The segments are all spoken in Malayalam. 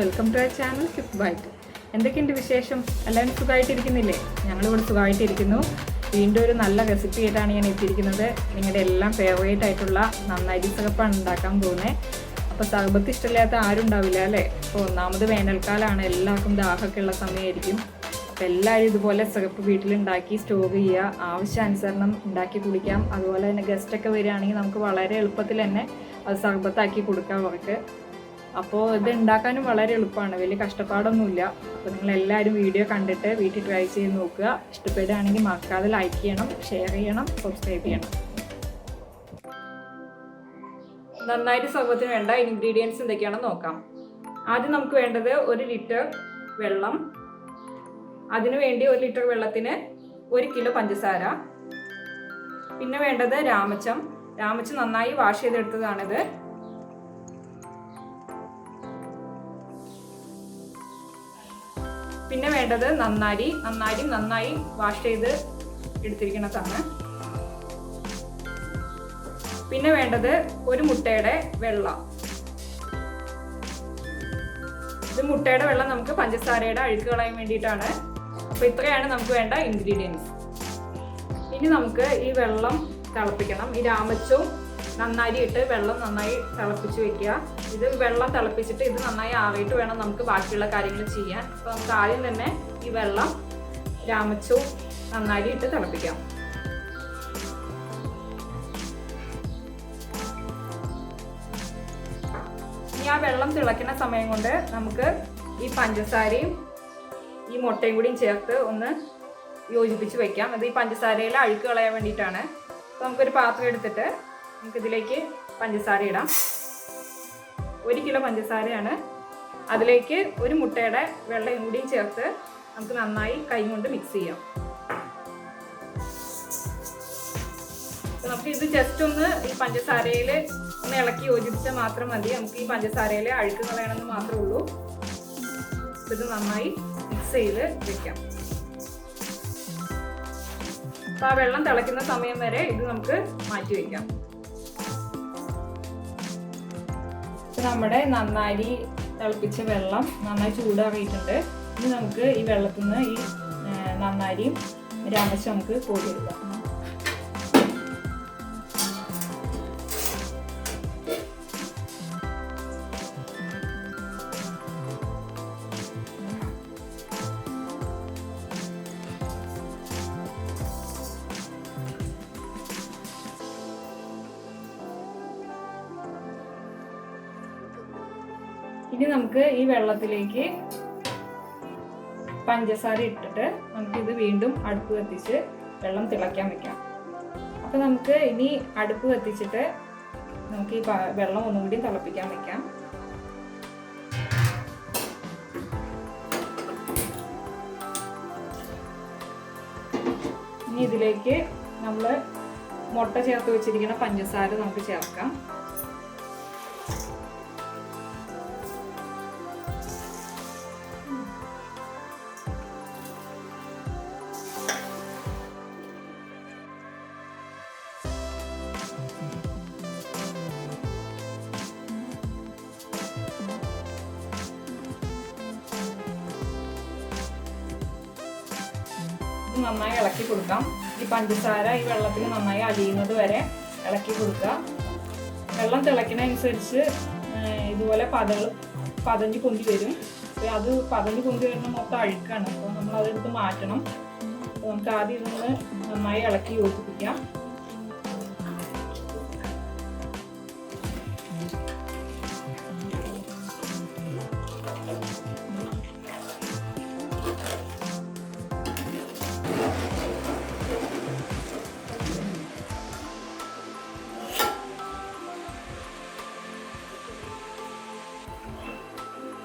Welcome to our channel kick byte. എന്തൊക്കെയുണ്ട് വിശേഷം? എല്ലാവരും സുഖമായിട്ടിരിക്കുന്നില്ലേ? ഞങ്ങളിവിടെ സുഖമായിട്ടിരിക്കുന്നു. വീണ്ടും ഒരു നല്ല റെസിപ്പി ആയിട്ടാണ് ഞാൻ എത്തിയിരിക്കുന്നത്. നിങ്ങളുടെ എല്ലാം ഫേവറേറ്റ് ആയിട്ടുള്ള നന്നാരി സിറപ്പാണ് ഉണ്ടാക്കാൻ പോകുന്നത്. അപ്പോൾ സർബത്ത് ഇഷ്ടമില്ലാത്ത ആരും ഉണ്ടാവില്ല അല്ലേ? അപ്പോൾ ഒന്നാമത് വേനൽക്കാലമാണ്, എല്ലാവർക്കും ദാഹമൊക്കെ ഉള്ള സമയമായിരിക്കും. അപ്പോൾ എല്ലാവരും ഇതുപോലെ സിറപ്പ് വീട്ടിലുണ്ടാക്കി സ്റ്റോർ ചെയ്യുക, ആവശ്യാനുസരണം ഉണ്ടാക്കി കുടിക്കാം. അതുപോലെ തന്നെ ഗസ്റ്റൊക്കെ വരികയാണെങ്കിൽ നമുക്ക് വളരെ എളുപ്പത്തിൽ തന്നെ അത് സർബത്താക്കി കൊടുക്കാം അവർക്ക്. അപ്പോൾ ഇത് ഉണ്ടാക്കാനും വളരെ എളുപ്പമാണ്, വലിയ കഷ്ടപ്പാടൊന്നുമില്ല. അപ്പോൾ നിങ്ങളെല്ലാവരും വീഡിയോ കണ്ടിട്ട് വീട്ടിൽ ട്രൈ ചെയ്ത് നോക്കുക. ഇഷ്ടപ്പെടുകയാണെങ്കിൽ മറക്കാതെ ലൈക്ക് ചെയ്യണം, ഷെയർ ചെയ്യണം, സബ്സ്ക്രൈബ് ചെയ്യണം. നന്നായിട്ട് സർബത്തിന് വേണ്ട ഇൻഗ്രീഡിയൻസ് എന്തൊക്കെയാണെന്ന് നോക്കാം. ആദ്യം നമുക്ക് വേണ്ടത് 1 ലിറ്റർ വെള്ളം. അതിനു വേണ്ടി 1 ലിറ്റർ വെള്ളത്തിന് 1 കിലോ പഞ്ചസാര. പിന്നെ വേണ്ടത് രാമച്ചം നന്നായി വാഷ് ചെയ്തെടുത്തതാണിത്. പിന്നെ വേണ്ടത് നന്നായി വാഷ് ചെയ്ത് എടുത്തിരിക്കുന്നതാണ്. പിന്നെ വേണ്ടത് 1 മുട്ടയുടെ വെള്ള. ഇത് മുട്ടയുടെ വെള്ളം നമുക്ക് പഞ്ചസാരയുടെ അഴുക്ക് കളയാൻ വേണ്ടിയിട്ടാണ്. അപ്പോൾ ഇത്രയാണ് നമുക്ക് വേണ്ട ഇൻഗ്രീഡിയൻസ്. ഇനി നമുക്ക് ഈ വെള്ളം തിളപ്പിക്കണം. ഈ രാമച്ചവും നന്നായി ഇട്ട് വെള്ളം നന്നായി തിളപ്പിച്ച് വെക്കുക. ഇത് വെള്ളം തിളപ്പിച്ചിട്ട് ഇത് നന്നായി ആറിയിട്ട് വേണം നമുക്ക് ബാക്കിയുള്ള കാര്യങ്ങൾ ചെയ്യാൻ. അപ്പോൾ നമുക്ക് ആദ്യം തന്നെ ഈ വെള്ളം രാമച്ചവും നന്നായി ഇട്ട് തിളപ്പിക്കാം. ഇനി ആ വെള്ളം തിളയ്ക്കുന്ന സമയം കൊണ്ട് നമുക്ക് ഈ പഞ്ചസാരയും ഈ മുട്ടയും കൂടിയും ചേർത്ത് ഒന്ന് യോജിപ്പിച്ച് വയ്ക്കാം. അത് ഈ പഞ്ചസാരയിലെ അഴുക്ക് കളയാൻ വേണ്ടിയിട്ടാണ്. അപ്പോൾ നമുക്കൊരു പാത്രം എടുത്തിട്ട് നമുക്കിതിലേക്ക് പഞ്ചസാര ഇടാം. 1 കിലോ പഞ്ചസാരയാണ്. അതിലേക്ക് 1 മുട്ടയുടെ വെള്ളയും കൂടിയും ചേർത്ത് നമുക്ക് നന്നായി കൈ കൊണ്ട് മിക്സ് ചെയ്യാം. നമുക്ക് ഇത് ജസ്റ്റ് ഒന്ന് ഈ പഞ്ചസാരയിൽ ഒന്ന് ഇളക്കി യോജിപ്പിച്ചാൽ മാത്രം മതി. നമുക്ക് ഈ പഞ്ചസാരയിൽ അഴുക്ക് കളയണമെന്ന് മാത്രമേ ഉള്ളൂ. ഇത് നന്നായി മിക്സ് ചെയ്ത് വെക്കാം. അപ്പോൾ ആ വെള്ളം തിളയ്ക്കുന്ന സമയം വരെ ഇത് നമുക്ക് മാറ്റി വയ്ക്കാം. നമ്മുടെ നന്നായി തിളപ്പിച്ച വെള്ളം നന്നായി ചൂടാറിയിട്ടുണ്ട്. ഇനി നമുക്ക് ഈ വെള്ളത്തിൽ നിന്ന് ഈ നന്നാരിയും രാമച്ചം നമുക്ക് കോരിയെടുക്കാം. ഇനി നമുക്ക് ഈ വെള്ളത്തിലേക്ക് പഞ്ചസാര ഇട്ടിട്ട് നമുക്കിത് വീണ്ടും അടുപ്പ് കത്തിച്ച് വെള്ളം തിളയ്ക്കാൻ വെക്കാം. അപ്പോൾ നമുക്ക് ഇനി അടുപ്പ് കത്തിച്ചിട്ട് നമുക്ക് ഈ വെള്ളം ഒന്നുകൂടി തിളപ്പിക്കാൻ വെക്കാം. ഇനി ഇതിലേക്ക് നമ്മൾ മുട്ട ചേർത്ത് വെച്ചിരിക്കുന്ന പഞ്ചസാര നമുക്ക് ചേർക്കാം. നന്നായി ഇളക്കി കൊടുക്കാം. ഈ പഞ്ചസാര ഈ വെള്ളത്തിൽ നന്നായി അലിയുന്നത് വരെ ഇളക്കി കൊടുക്കുക. വെള്ളം തിളയ്ക്കുന്നതനുസരിച്ച് ഇതുപോലെ പതഞ്ഞ് പൊന്തി വരും. അപ്പോൾ അത് പതഞ്ഞ് പൊന്തി വരുന്ന മൊത്തം അഴുക്കാണ്. അപ്പോൾ നമ്മൾ അതെടുത്ത് മാറ്റണം. അപ്പോൾ നമുക്ക് ആദ്യം ഇതൊന്ന് നന്നായി ഇളക്കി യോജിപ്പിക്കാം.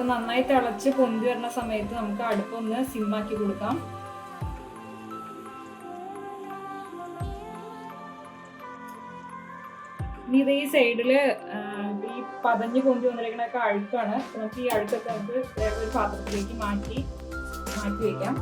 അപ്പോൾ നന്നായി തിളച്ച് പൊന്തി വരുന്ന സമയത്ത് നമുക്ക് അടുപ്പൊന്ന് സിമ്മാക്കി കൊടുക്കാം. ഇനി ഇത് ഈ സൈഡിൽ ഈ പതഞ്ഞ് പൊന്തി വന്നിരിക്കണൊക്കെ അഴുക്കാണ്. നമുക്ക് ഈ അഴുക്കൊക്കെ നമുക്ക് വേറൊരു പാത്രത്തിലേക്ക് മാറ്റി വയ്ക്കാം.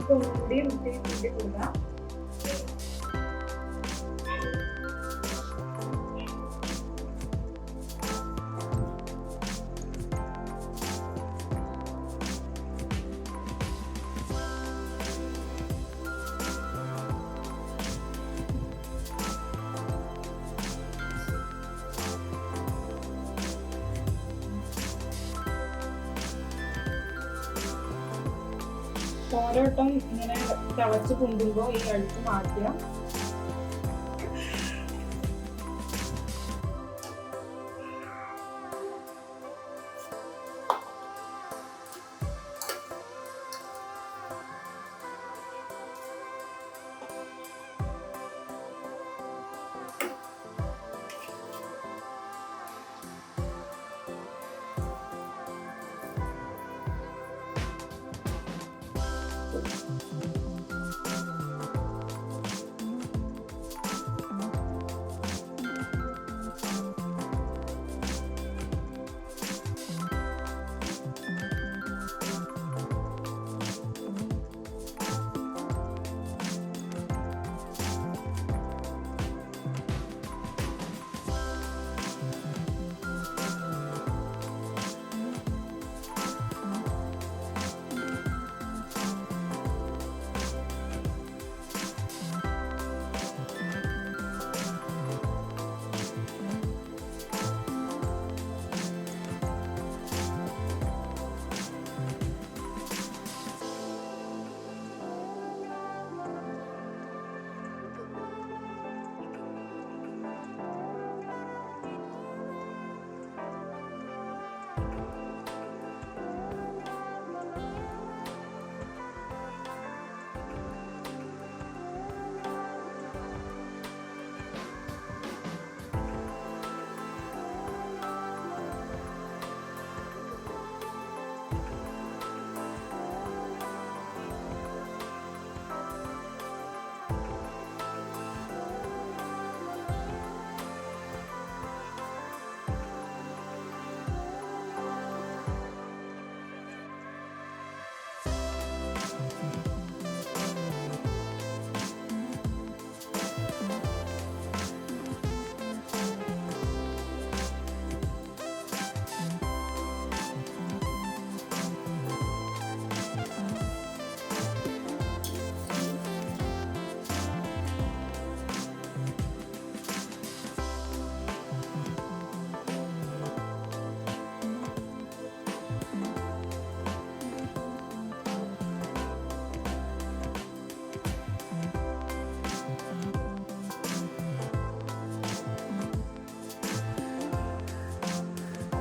നമുക്ക് ഒന്നുകൂടി കൂട്ടി കൊടുക്കാം. ഓരോ വട്ടം ഇങ്ങനെ തിളച്ച് പൊന്തുമ്പോൾ ഈ അഴുക്ക് മാറ്റുക.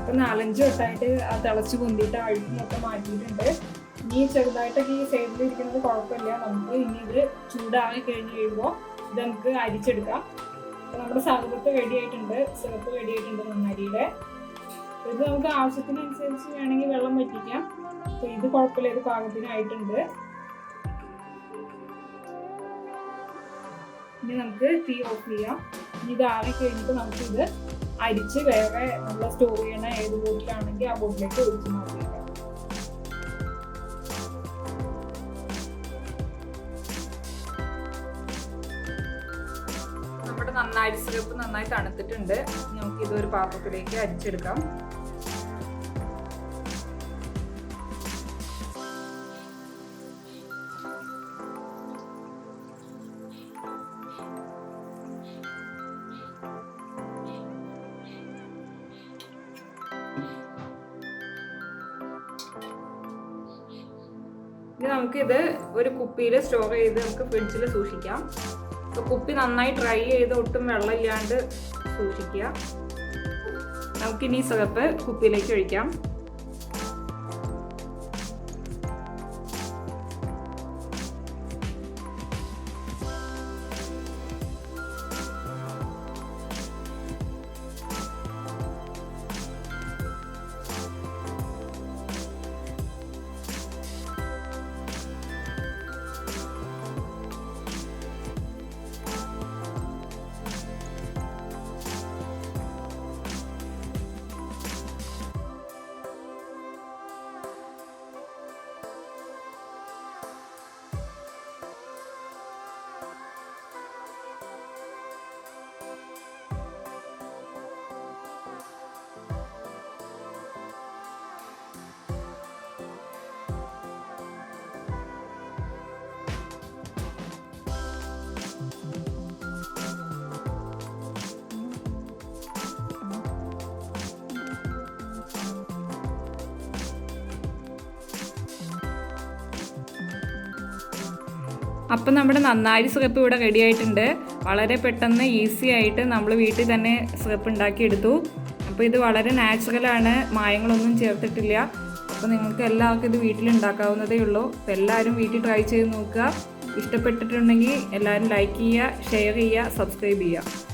ഇപ്പം 4-5 വട്ടമായിട്ട് ആ തിളച്ച് പൊന്തിയിട്ട് അഴുക്ക് മൊത്തം മാറ്റിയിട്ടുണ്ട്. ഇനി ചെറുതായിട്ടൊക്കെ ഈ സൈഡിലിരിക്കുന്നത് കുഴപ്പമില്ല. നമുക്ക് ഇനി ഇത് ചൂടായി കഴിഞ്ഞ് കഴിയുമ്പോൾ ഇത് നമുക്ക് അരിച്ചെടുക്കാം. അപ്പോൾ നമ്മുടെ സർബത്ത് റെഡി ആയിട്ടുണ്ട്, സിറപ്പ് റെഡി ആയിട്ടുണ്ട് നന്നാരിയുടെ. ഇത് നമുക്ക് ആവശ്യത്തിനനുസരിച്ച് വേണമെങ്കിൽ വെള്ളം വറ്റിക്കാം. അപ്പോൾ ഇത് കുഴപ്പമില്ല, ഇത് പാകത്തിനായിട്ടുണ്ട്. ഇനി നമുക്ക് തീ ഓഫ് ചെയ്യാം. ഇനി ഇത് ആറി കഴിഞ്ഞിട്ട് നമുക്കിത് അരിച്ച് വേറെ നമ്മൾ സ്റ്റോർ ചെയ്യണ ഏത് ബോട്ടിലാണെങ്കിൽ ആ ബോട്ടിലേക്ക് ഒഴിച്ച് മാറ്റിക്കാം. നമ്മുടെ നന്നാരി സിറപ്പ് നന്നായി തണുത്തിട്ടുണ്ട്. നമുക്കിതൊരു പാത്രത്തിലേക്ക് അരിച്ചെടുക്കാം. ഇനി നമുക്കിത് ഒരു കുപ്പിയിൽ സ്റ്റോർ ചെയ്ത് നമുക്ക് ഫ്രിഡ്ജിൽ സൂക്ഷിക്കാം. അപ്പോൾ കുപ്പി നന്നായി ഡ്രൈ ചെയ്ത് ഒട്ടും വെള്ളമില്ലാണ്ട് സൂക്ഷിക്കുക. നമുക്കിനി സിറപ്പ് കുപ്പിയിലേക്ക് ഒഴിക്കാം. അപ്പം നമ്മുടെ നന്നാരി സിറപ്പ് ഇവിടെ റെഡി ആയിട്ടുണ്ട്. വളരെ പെട്ടെന്ന് ഈസി ആയിട്ട് നമ്മൾ വീട്ടിൽ തന്നെ സിറപ്പ് ഉണ്ടാക്കിയെടുത്തു. അപ്പോൾ ഇത് വളരെ നാച്ചുറലാണ്, മായങ്ങളൊന്നും ചേർത്തിട്ടില്ല. അപ്പോൾ നിങ്ങൾക്ക് എല്ലാവർക്കും ഇത് വീട്ടിലുണ്ടാക്കാവുന്നതേ ഉള്ളൂ. അപ്പോൾ എല്ലാവരും വീട്ടിൽ ട്രൈ ചെയ്ത് നോക്കുക. ഇഷ്ടപ്പെട്ടിട്ടുണ്ടെങ്കിൽ എല്ലാവരും ലൈക്ക് ചെയ്യുക, ഷെയർ ചെയ്യുക, സബ്സ്ക്രൈബ് ചെയ്യുക.